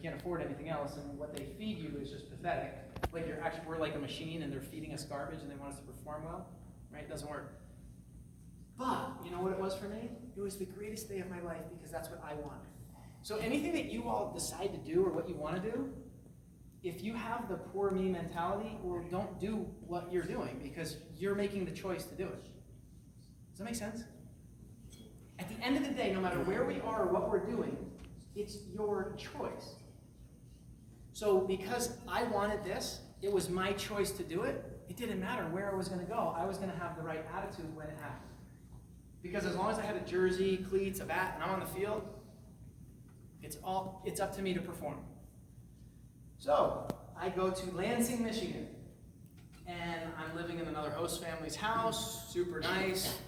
you can't afford anything else, and what they feed you is just pathetic. Like we're like a machine, and they're feeding us garbage, and they want us to perform well, right? It doesn't work. But you know what it was for me? It was the greatest day of my life because that's what I wanted. So anything that you all decide to do or what you want to do, if you have the poor me mentality, well, don't do what you're doing because you're making the choice to do it. Does that make sense? At the end of the day, no matter where we are or what we're doing, it's your choice. So because I wanted this, it was my choice to do it. It didn't matter where I was going to go. I was going to have the right attitude when it happened. Because as long as I had a jersey, cleats, a bat, and I'm on the field, it's up to me to perform. So I go to Lansing, Michigan, and I'm living in another host family's house, super nice,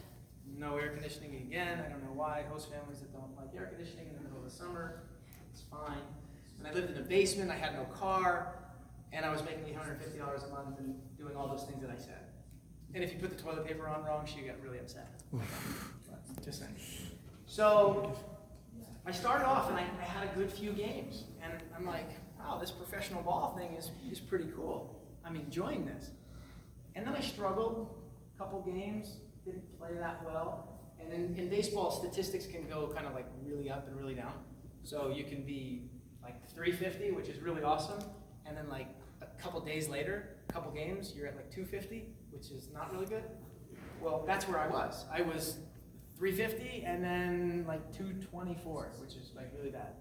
no air conditioning again. I don't know why, host families that don't like air conditioning in the middle of the summer, it's fine. And I lived in a basement, I had no car, and I was making $850 a month and doing all those things that I said. And if you put the toilet paper on wrong, she got really upset. Just saying. So I started off and I had a good few games. And I'm like, wow, this professional ball thing is pretty cool. I'm enjoying this. And then I struggled a couple games, didn't play that well. And in baseball, statistics can go kind of like really up and really down. So you can be like 350, which is really awesome. And then like a couple days later, a couple games, you're at like 250, which is not really good. Well, that's where I was. I was 350 and then like 224, which is like really bad,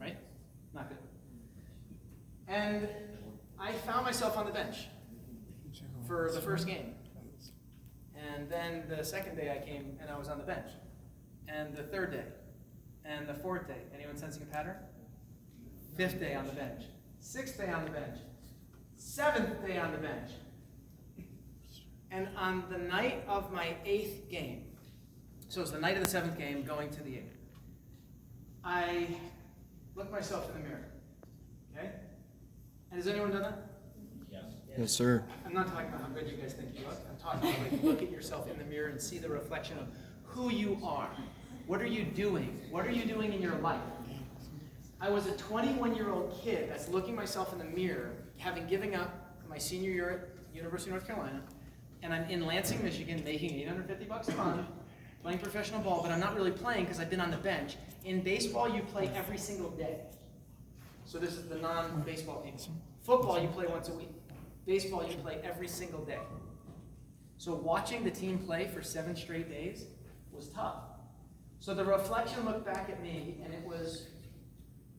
right? Not good. And I found myself on the bench for the first game. And then the second day I came and I was on the bench. And the third day. And the fourth day. Anyone sensing a pattern? Fifth day on the bench. Sixth day on the bench. Seventh day on the bench. And on the night of my 8th game, so it was the night of the 7th game going to the 8th, I looked myself in the mirror. Okay? And has anyone done that? Yes. Yes, sir. I'm not talking about how good you guys think you look. I'm talking about like look at yourself in the mirror and see the reflection of who you are. What are you doing? What are you doing in your life? I was a 21-year-old kid that's looking myself in the mirror, having given up my senior year at University of North Carolina, and I'm in Lansing, Michigan, making $850 a month, playing professional ball, but I'm not really playing because I've been on the bench. In baseball, you play every single day. So this is the non-baseball people. Football, you play once a week. Baseball, you play every single day. So watching the team play for 7 straight days was tough. So the reflection looked back at me, and it was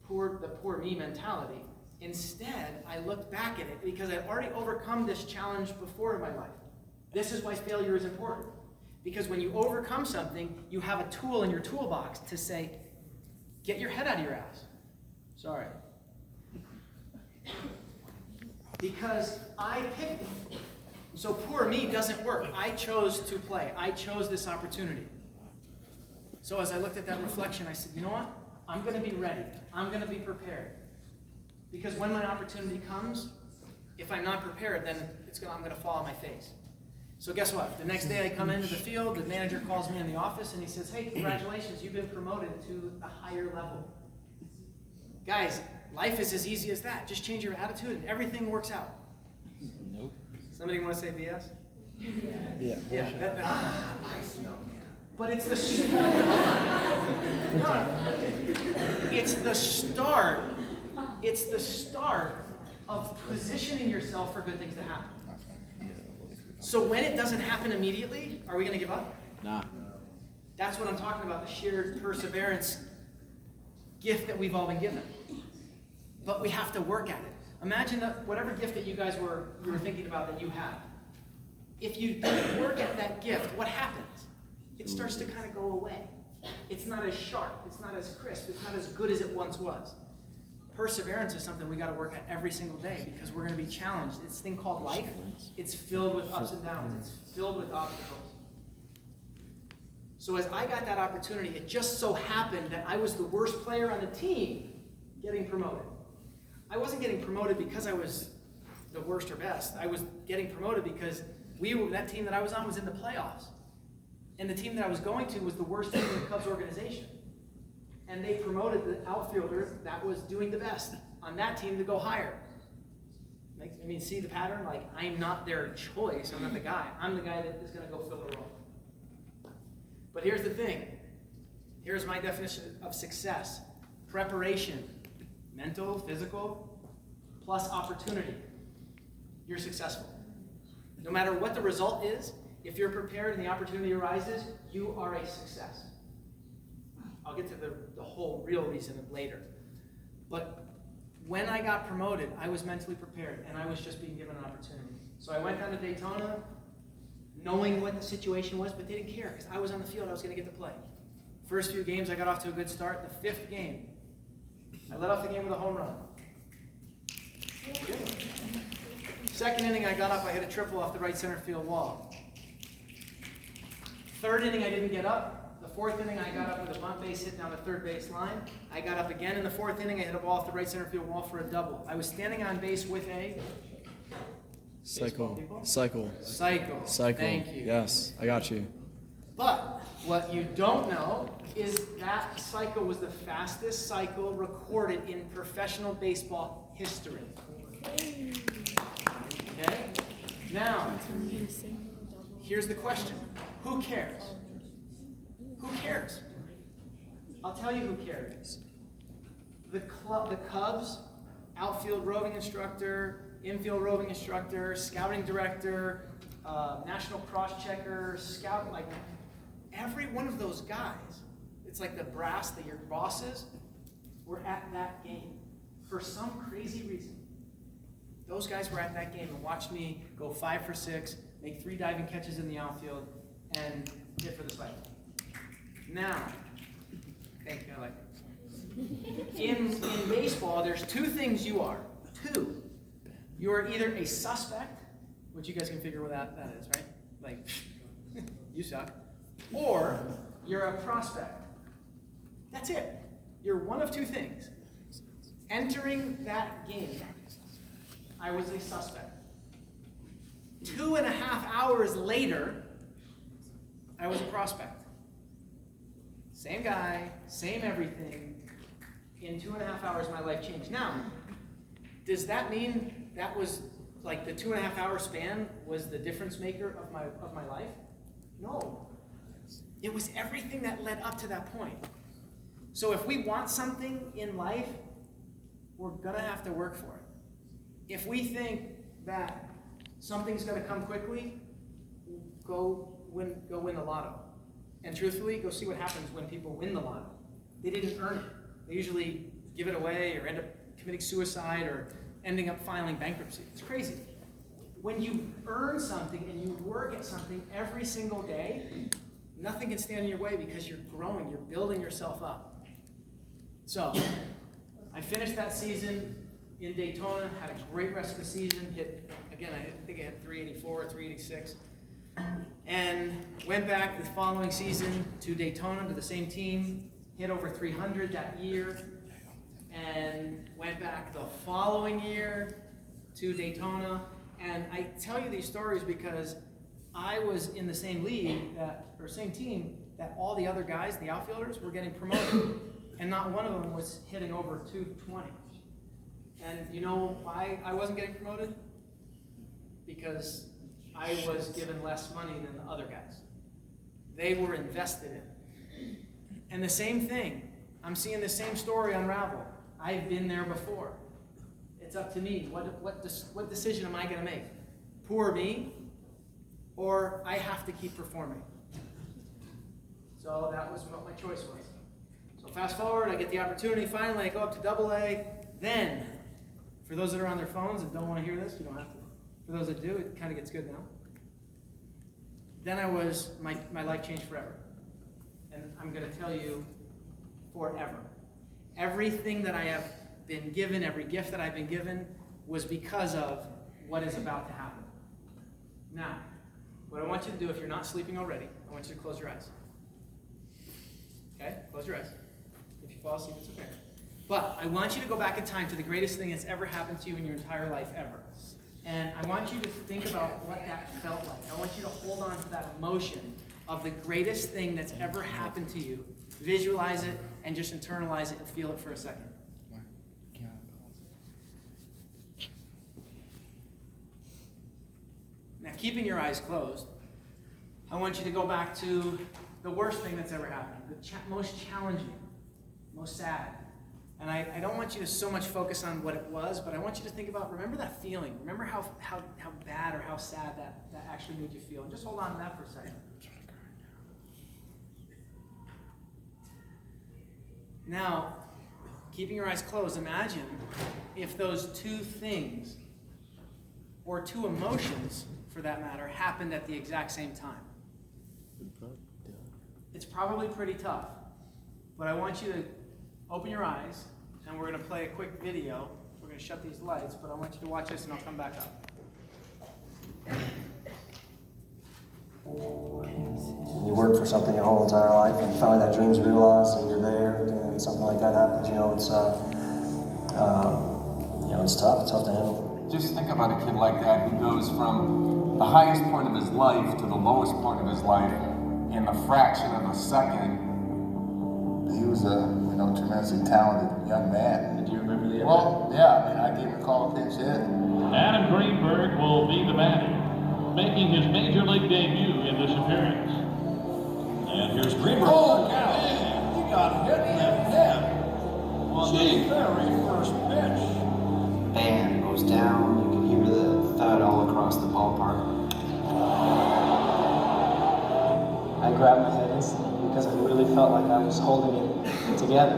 the poor me mentality. Instead, I looked back at it because I'd already overcome this challenge before in my life. This is why failure is important. Because when you overcome something, you have a tool in your toolbox to say, get your head out of your ass. Sorry. Because I picked it. So poor me doesn't work. I chose to play. I chose this opportunity. So as I looked at that reflection, I said, you know what? I'm going to be ready. I'm going to be prepared. Because when my opportunity comes, if I'm not prepared, then I'm going to fall on my face. So guess what? The next day I come into the field, the manager calls me in the office and he says, hey, congratulations, you've been promoted to a higher level. Guys, life is as easy as that. Just change your attitude and everything works out. Nope. Somebody want to say BS? Yeah. Yeah. But it's the start. It's the start of positioning yourself for good things to happen. So when it doesn't happen immediately, are we going to give up? Nah. That's what I'm talking about, the shared perseverance gift that we've all been given. But we have to work at it. Imagine that whatever gift that you were thinking about that you have. If you don't work at that gift, what happens? It starts to kind of go away. It's not as sharp. It's not as crisp. It's not as good as it once was. Perseverance is something we got to work at every single day because we're going to be challenged. This thing called life, it's filled with ups and downs. It's filled with obstacles. So as I got that opportunity, it just so happened that I was the worst player on the team getting promoted. I wasn't getting promoted because I was the worst or best. I was getting promoted because that team that I was on was in the playoffs. And the team that I was going to was the worst team in the Cubs organization. and they promoted the outfielder that was doing the best on that team to go higher. See the pattern? Like, I'm not their choice. I'm not the guy. I'm the guy that is going to go fill the role. But here's the thing. Here's my definition of success. Preparation, mental, physical, plus opportunity. You're successful. No matter what the result is, if you're prepared and the opportunity arises, you are a success. I'll get to the whole real reason later. But when I got promoted, I was mentally prepared, and I was just being given an opportunity. So I went down to Daytona, knowing what the situation was, but they didn't care, because I was on the field, I was going to get to play. First few games, I got off to a good start. The 5th game, I led off the game with a home run. Second inning, I got up, I hit a triple off the right center field wall. Third inning, I didn't get up. The 4th inning, I got up with a bunt base hit down the third base line. I got up again in the 4th inning, I hit a ball off the right center field wall for a double. I was standing on base with a Cycle. Thank you. Yes, I got you. But what you don't know is that cycle was the fastest cycle recorded in professional baseball history. Okay? Now, here's the question. Who cares? Who cares? I'll tell you who cares. The Cubs, outfield roving instructor, infield roving instructor, scouting director, national cross-checker, scout, like every one of those guys, it's like the brass, your bosses, were at that game for some crazy reason. Those guys were at that game and watched me go 5 for 6, make 3 diving catches in the outfield, and hit for the cycle. Now, thank you, I like it. In baseball, there's 2 things you are. 2. You are either a suspect, which you guys can figure what that is, right? Like, you suck. Or you're a prospect. That's it. You're one of 2 things. Entering that game, I was a suspect. 2.5 hours later, I was a prospect. Same guy, same everything. In 2.5 hours, my life changed. Now, does that mean that was like the 2.5 hour span was the difference maker of my life? No. It was everything that led up to that point. So if we want something in life, we're gonna have to work for it. If we think that something's gonna come quickly, go win the lotto. And truthfully, go see what happens when people win the lotto. They didn't earn it. They usually give it away or end up committing suicide or ending up filing bankruptcy. It's crazy. When you earn something and you work at something every single day, nothing can stand in your way because you're growing, you're building yourself up. So, I finished that season in Daytona, had a great rest of the season, I think I hit 384 or 386, and went back the following season to Daytona to the same team, hit over 300 that year, and went back the following year to Daytona. And I tell you these stories because I was in the same league same team that all the other guys, the outfielders, were getting promoted, and not one of them was hitting over 220. And you know why I wasn't getting promoted? Because I was given less money than the other guys. They were invested in. And the same thing, I'm seeing the same story unravel. I've been there before. It's up to me. What decision am I going to make? Poor me, or I have to keep performing? So that was what my choice was. So fast forward, I get the opportunity. Finally, I go up to AA. Then, for those that are on their phones and don't want to hear this, you don't have to. For those that do, it kind of gets good now. Then my life changed forever. And I'm going to tell you, forever. Everything that I have been given, every gift that I've been given, was because of what is about to happen. Now, what I want you to do, if you're not sleeping already, I want you to close your eyes. Okay? Close your eyes. If you fall asleep, it's okay. But I want you to go back in time to the greatest thing that's ever happened to you in your entire life ever. And I want you to think about what that felt like. I want you to hold on to that emotion of the greatest thing that's ever happened to you. Visualize it and just internalize it and feel it for a second. Now, keeping your eyes closed, I want you to go back to the worst thing that's ever happened, the most challenging, most sad. And I don't want you to so much focus on what it was, but I want you to think about, remember that feeling. Remember how bad or how sad that actually made you feel. And just hold on to that for a second. Now, keeping your eyes closed, imagine if those two things, or two emotions for that matter, happened at the exact same time. It's probably pretty tough, but I want you to open your eyes, and we're going to play a quick video. We're going to shut these lights, but I want you to watch this, and I'll come back up. You work for something your whole entire life, and finally that dream's realized, and you're there, and something like that happens. It's tough. It's tough to handle. Just think about a kid like that who goes from the highest point of his life to the lowest point of his life in a fraction of a second. He was a tremendously talented young man. Do you remember the Well, yeah, I gave him a call, pinch hit. Adam Greenberg will be the batter, making his major league debut in this appearance. And here's Greenberg. Oh, man, you got hit in the head. On the very first pitch. Bam goes down. You can hear the thud all across the ballpark. I grabbed my head instantly because I really felt like I was holding it together.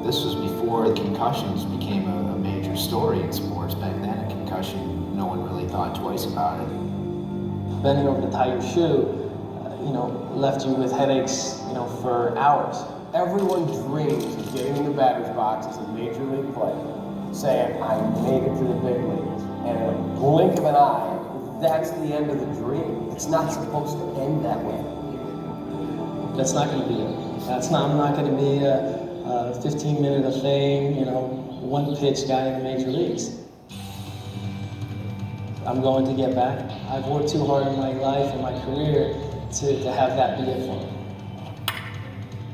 This was before the concussions became a major story in sports. Back then, a concussion, no one really thought twice about it. Bending over to tie your shoe, left you with headaches, for hours. Everyone dreams of getting in the batter's box as a major league player, saying, I made it to the big leagues. And in a blink of an eye, that's the end of the dream. It's not supposed to end that way. That's not going to be it. I'm not going to be a 15-minute of fame, one-pitch guy in the major leagues. I'm going to get back. I've worked too hard in my life and my career to have that be it for me.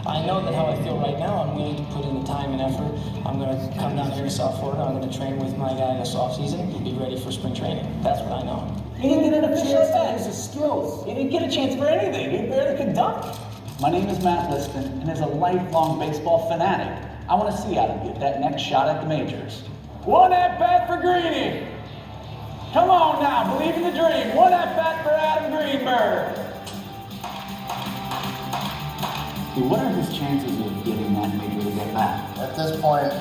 I know that how I feel right now, I'm willing to put in the time and effort. I'm going to come down here to South Florida. I'm going to train with my guy this offseason and be ready for spring training. That's what I know. He didn't get a chance to use his skills. He didn't get a chance for anything. He barely could dunk. My name is Matt Liston, and as a lifelong baseball fanatic, I want to see Adam get that next shot at the majors. One at-bat for Greeny. Come on now, believe in the dream. One at-bat for Adam Greenberg. What are his chances of getting that major league at bat? At this point,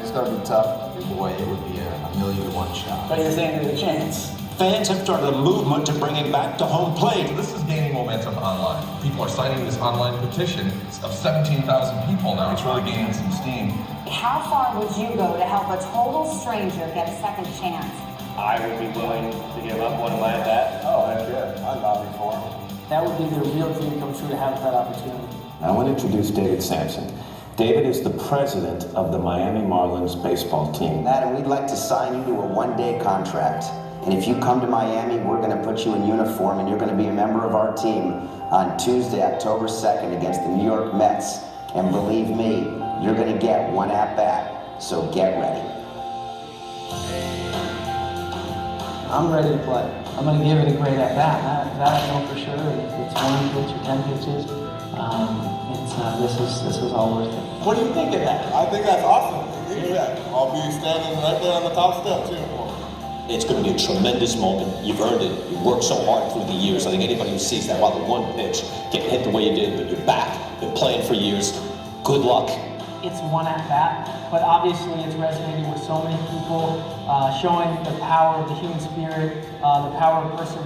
it's going to be tough. Boy, it would be a 1,000,000 to 1 shot. But you're saying there's a chance. Fans have started a movement to bring it back to home plate. This is gaining momentum online. People are signing this online petition of 17,000 people now. It's really gaining some steam. How far would you go to help a total stranger get a second chance? I would be willing to give up one of my at-bats. Oh, heck yeah. I'd lobby for him. That would be the real dream come true to have that opportunity. I want to introduce David Sampson. David is the president of the Miami Marlins baseball team. Adam, we'd like to sign you to a one-day contract. And if you come to Miami, we're going to put you in uniform and you're going to be a member of our team on Tuesday, October 2nd against the New York Mets. And believe me, you're going to get one at-bat. So get ready. I'm ready to play. I'm going to give it a great at-bat. That I know for sure. If it's 1 pitch or 10 pitches, this is all worth it. What do you think of that? I think that's awesome. I'll be standing right there on the top step, too. It's going to be a tremendous moment. You've earned it. You've worked so hard through the years. I think anybody who sees that, while the one pitch, getting hit the way you did, but you're back, been playing for years, good luck. It's one at-bat, but obviously it's resonating with so many people, showing the power of the human spirit, the power of perseverance.